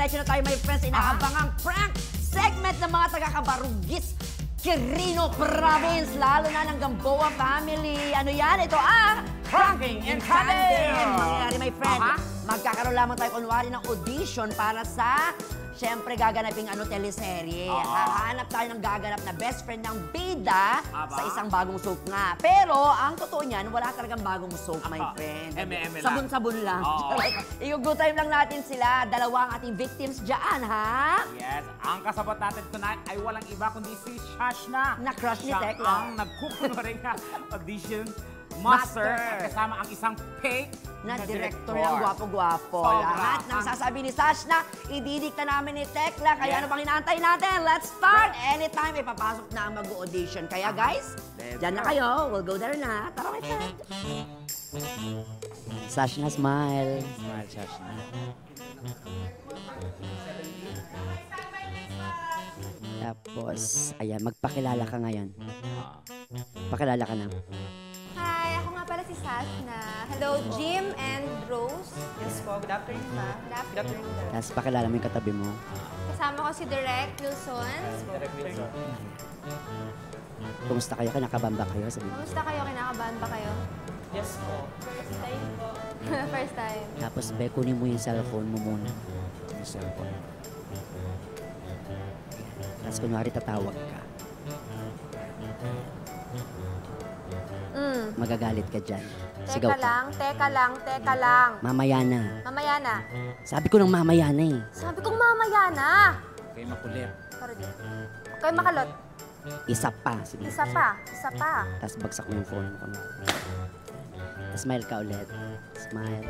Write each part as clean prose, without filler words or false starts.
Diretso na tayo, my friends, inaabangang prank segment ng mga taga-Cabarugis, Quirino Province, lalo na ng Gamboa family. Ano yan? Ito Pranking in Tandem! Mangyayari, my friend, magkakaroon lamang tayo kunwari ng audition para sa, siyempre, gaganaping teleserye. Hahanap tayo ng gaganap na best friend ng bida sa isang bagong soap nga. Pero, ang totoo niyan, wala talagang bagong soap, my friend. Sabon-sabon lang. I-go time lang natin sila. Dalawa ang ating victims dyan, ha? Yes. Ang kasabot natin tonight ay walang iba kundi si Shashna. Na-crush ni Tekla. Siya ang nagkukunwaring audition master. At kasama ang isang fake na director ng gwapo-gwapo. Lahat ng sasabi ni Shashna, ididikta namin ni Tekla. Kaya ano bang inaantay natin? Let's start! Anytime, ipapasok na ang mag-audition. Kaya guys, dyan na kayo. We'll go there na. Tara, my friend. Shashna, smile. Smile, Shashna. Tapos, ayan, magpakilala ka ngayon. Pakilala ka na. Hi, ako nga pala si Shashna. Hello, Jim and Rose. Yes po, good afternoon ma. Good afternoon. Tapos pakilala mo yung katabi mo. Kasama ko si Direk Wilson. Direk Wilson. Kumusta kayo? Kinakabamba kayo? Kumusta kayo? Kinakabahan ba kayo? Yes po. First time po. First time. Tapos, be, kunin mo yung cellphone mo muna. Yung cellphone. Tapos, kunwari tatawag ka. Magagalit ka dyan. Sigaw Teka ka. lang, teka lang, teka lang. Mamaya na. Mamaya na. Sabi ko ng mamaya na eh. Sabi kong mamaya na. Okay, makulit. Para din. Okay, makalot. Isa pa. Sige. Isa pa, isa pa. Tapos bagsak mo yung phone ko. Smile ka ulit. Smile.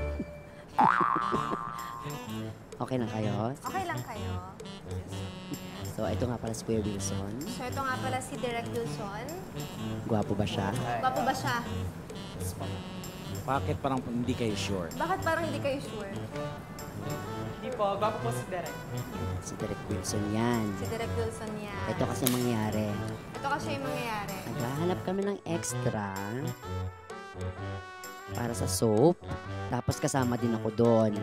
Okay na kayo? Okay lang kayo. So, ito nga pala si Kuya Wilson. So, ito nga pala si Direk Wilson. Gwapo ba siya? Gwapo ba siya? Bakit parang hindi kayo sure? Bakit parang hindi kayo sure? Hindi po, gwapo po si Derek. Si Direk Wilson yan. Si Direk Wilson yan. Ito kasi mangyayari. Ito kasi yung mangyayari. Naghahanap kami ng extra para sa soap. Tapos kasama din ako doon.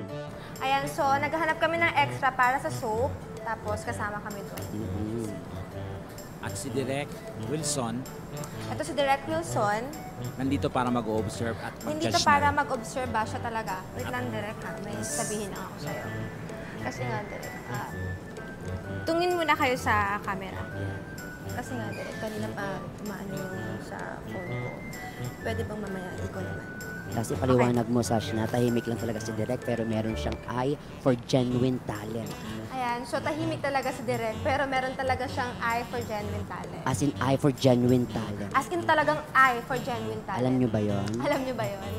Ayan, so naghahanap kami ng extra para sa soap. Tapos kasama kami doon. At si Direk Wilson, Ito si Direk Wilson. nandito para mag-observe at mag-judge Hindi to para na rin. mag-observe ba siya talaga. Wait lang, Direk ha. May sabihin lang ako sa'yo. Kasi nga, Direk, tungin muna kayo sa camera. Kasi nga, Direk, kanina pa umaano yung sa phone ko. Pwede bang mamaya ikaw naman? Tapos ipaliwanag mo, Shashna, tahimik lang talaga si Direk pero meron siyang eye for genuine talent. Ayan, so tahimik talaga si Direk, pero meron talaga siyang eye for genuine talent. As in, eye for genuine talent. As in talagang eye for genuine talent. Alam niyo ba yon? Alam niyo ba yun?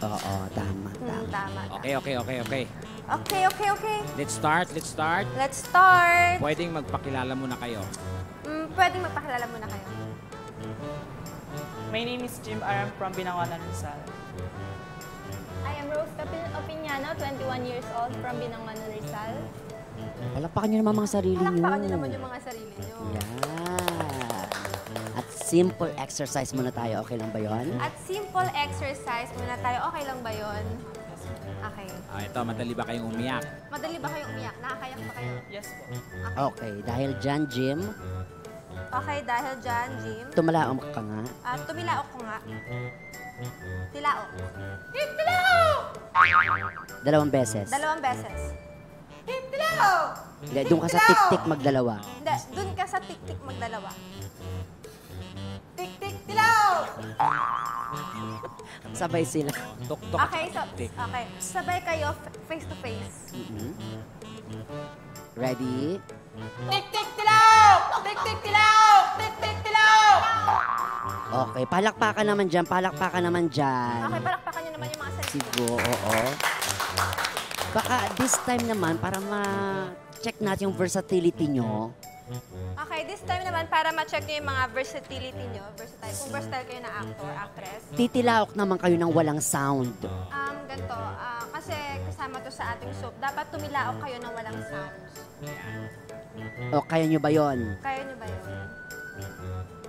Oo, tama, tama. Tama. Okay. Okay. Let's start. Let's start. Pwedeng magpakilala muna kayo. Pwedeng magpakilala muna kayo. My name is Jim Aram from Binangonan, Rizal. I am Rose Opiniano, 21 years old from Binangonan, Rizal. Palakpakan niyo naman mga sarili niyo. Palakpakan niyo naman yung mga sarili niyo. Yeah. At simple exercise muna tayo. Okay lang ba yon? At simple exercise muna tayo. Okay lang ba yun? Okay. Ito, madali ba kayong umiyak? Madali ba kayong umiyak? Nakakayak ba kayo? Yes po. Okay, dahil dyan, Jim, Okay, dahil dyan, Jim. tumalaom ka nga. Tumilaok ko nga. Tilaok. Dalawang beses. Dalawang beses. Tilaok! Hindi, doon ka sa tik-tik magdalawa. Hindi, dun ka sa tik-tik magdalawa. Tik-tik, tilaok! Sabay sila. Tok-tok. Okay, so, okay. Sabay kayo face to face. Ready? Tik-tik, tilaok! Tik-tik, tilaok! Tik-tik, tilaok! Okay, palakpakan naman dyan, palakpakan naman dyan. Okay, palakpakan nyo naman yung mga sarili. Sigo, oo. Baka this time naman, para ma-check natin yung versatility nyo, Okay, this time naman, para ma-check nyo yung mga versatility nyo, kung versatile kayo na actor, actress, titilaok naman kayo ng walang sound. ganito, kasi kasama to sa ating soap, dapat tumilaok kayo ng walang sounds. O, kaya nyo ba yon? Kaya nyo ba yun?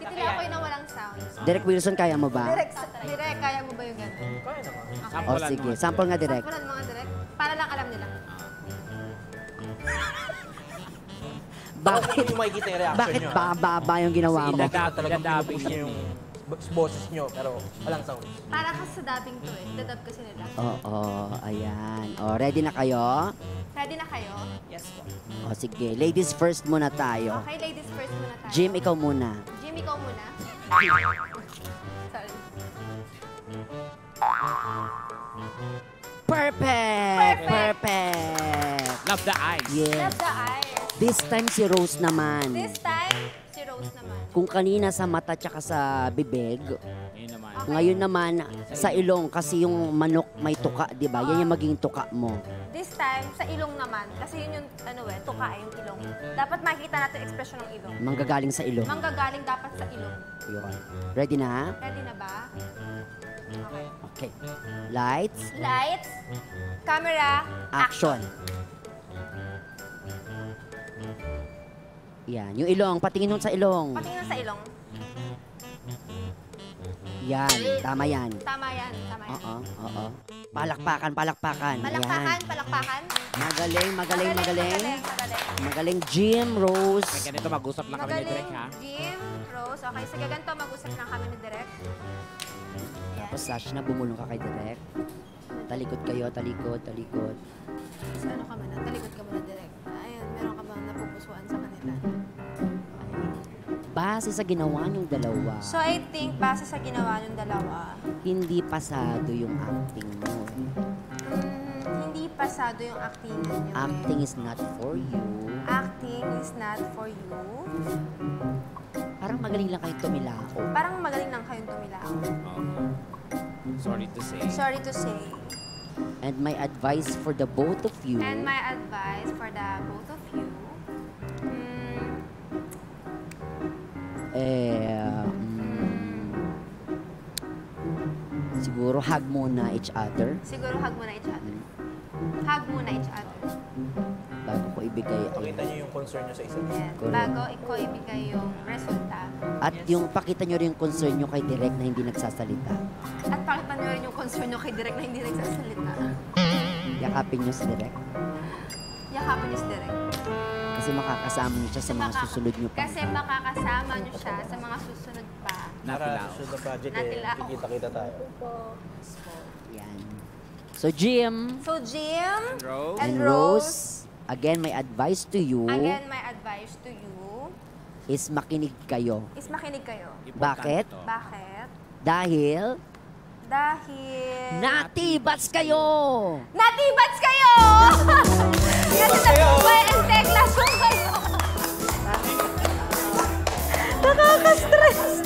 Titilaok kayo ng walang sounds. Direk Wilson, kaya mo ba? Direk, kaya mo ba yung gano'n? Kaya naman. O, sige. Sample nga, Direk. Sampulan mga direct, para lang alam nila. Bakit? Yung makikita yung reaction Bakit nyo. baba yung ginawa mo? Talagang pinupush niyo yung boses nyo, pero walang sound. Para kasi sa dubbing to eh. Dadub kasi nila. Oo, ayan. O, ready na kayo? Ready na kayo? Yes po. O, sige. Ladies first muna tayo. Okay, ladies first muna tayo. Jim, ikaw muna. Jim, ikaw muna. Sorry. Perfect! Perfect! Love the eyes. Yes. Love the eyes. This time si Rose naman. This time, si Rose naman. Kung kanina sa mata tsaka sa bibig, Yun naman. ngayon naman sa ilong kasi yung manok may tuka, di ba? Yan yung maging tuka mo. This time, sa ilong naman. Kasi yun yung, tuka yung ilong. Dapat makikita natin yung expression ng ilong. Manggagaling sa ilong. Manggagaling dapat sa ilong. Yun. Ready na? Ready na ba? Okay. Okay. Lights, Lights, camera, action. Yan. Yung ilong. Patingin nun sa ilong. Patingin sa ilong. Yan. Tama yan. Tama yan, tama yan. Oo. Palakpakan, palakpakan. Palakpakan, Ayan. palakpakan. Magaling, magaling, magaling. Magaling. Magaling, Jim, Rose. Kaya ganito, mag-usap lang kami ni Magaling, Direk, ha? Jim, Rose. Okay, sige, ganito, mag-usap na kami ni Direk. Yan. Tapos Sash na bumulong ka kay Direk. Talikod kayo, talikod, talikod. So, ano ka muna? Talikod ka muna, Direk. Ayun, meron ka bang napupusuan sa kanila? Base sa ginawa niyong dalawa, So, I think, base sa ginawa ng dalawa, hindi pasado yung acting mo. hindi pasado yung actingan niyo. Acting is not for you. Acting is not for you. Parang magaling lang kayo tumilao. Parang magaling lang kayong tumilao. Sorry to say. Sorry to say. And my advice for the both of you, And my advice for the both of you, siguro hug muna each other siguro hug muna each other. Hug muna each other. bago ko ibigay Pakita nyo yung concern nyo sa isa't isa. Yan. Correct. Bago ko ibigay yung resulta. At yung pakita nyo rin yung concern nyo kay Direk na hindi nagsasalita. At pakita nyo rin yung concern nyo kay Direk na hindi nagsasalita. Yakapin nyo si Direk. Yakapin niyo si Direk. Kasi makakasama nyo siya sa mga susunod nyo pa. Kasi makakasama nyo siya sa mga susunod pa. Para Natilao. sa the project, Natilao. kikita-kita tayo. Yan. So Jim So, Jim Rose. and Rose, again my advice to you again, my advice to you is makinig kayo. is makinig kayo. Bakit? Importante to. Bakit? Dahil Dahil... natibats kayo! Natibats kayo! Kasi nag-uwi and teklas kayo! Nakaka-stress!